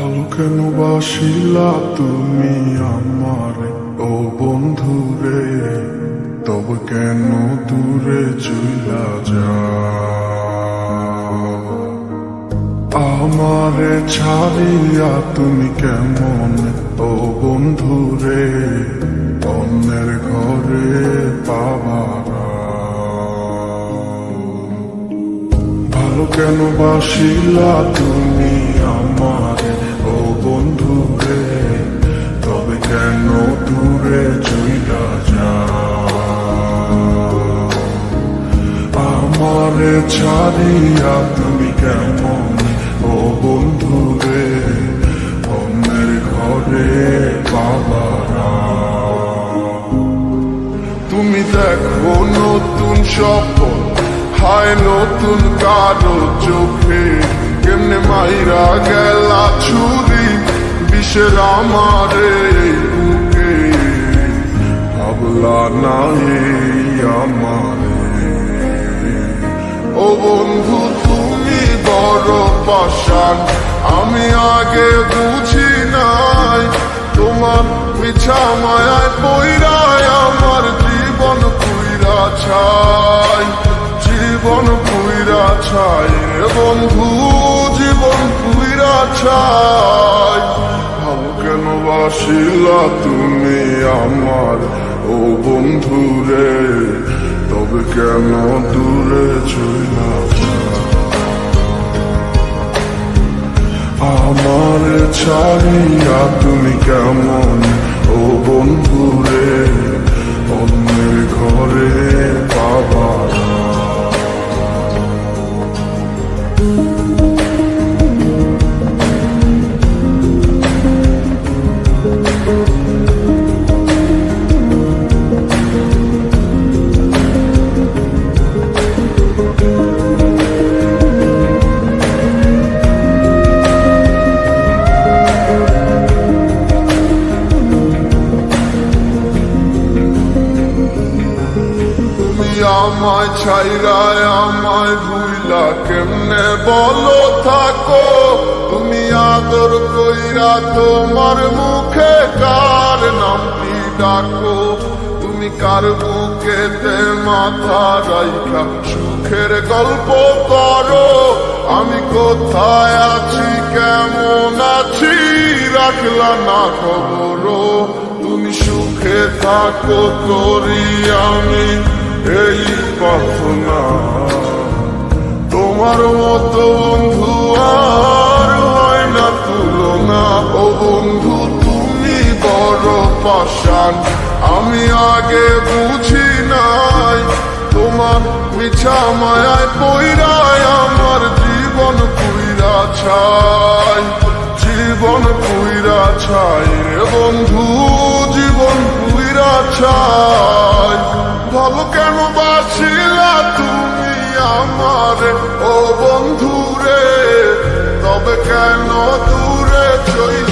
ভালো কেন বাসিলা তুমি আমারে ও বন্ধুরে, তবে কেন দূরে চইলা যাও? আমারে ছাড়িয়া তুমি কেমন ও বন্ধুরে অন্যের ঘরে পাবারা? ভালো কেন বাসিলা তুমি আমারে ও বন্ধুরে, তবে কেন দূরে চইলা যাও? আমারে ছাড়িয়া তুমি কেমন ও বন্ধুরে অন্যের ঘরে পাবারা? তুমি দেখো নতুন স্বপ্ন, হায় নতুন কারো চোখে, কেমনে মাইরা গেলা ছুরি বিষের আমারে বুকে। ভাবলা না এই আমারে ও বন্ধু, তুমি বড় পাষাণ, আমি আগে বুঝি নাই। তোমার মিছা মায়ায় পইরায় আমার জীবন পুইরা ছাই, জীবন পুইরা ছাই রে বন্ধু, জীবন পুইরা ছাই। ভালো কেন বাসিলা তুমি আমার ও বন্ধু রে, তবে কেন দূরে চইলা যাও? আমার ছাড়িয়া তুমি কেমন ও বন্ধু রে অন্যের ঘরে পাবারা? আমায় ছাইরায় আমায় ভুইলা কেমনে বলো থাকো? তুমি আদর কইরা তোমার মুখে কার নামটি ডাকো? তুমি কার বুকেতে মাথা রাইখা সুখের গল্প করো? আমি কোথায় আছি কেমন আছি রাখলা না খবর? তুমি সুখে থাকো করি আমি এই প্রার্থনা। তোমার মতো বন্ধু আর হয় না তুলনা। ও বন্ধু তুমি বড় পাষাণ, আমি আগে বুঝি নাই। তোমার মিছা মায়ায় পইরায় আমার জীবন পুইরা ছাই, জীবন পুইরা ছাই রে বন্ধু, জীবন পুইরা ছাই। ভালো কেন বাসিলা তুমি আমারে ও বন্ধু রে, তবে কেন দূরে চইলা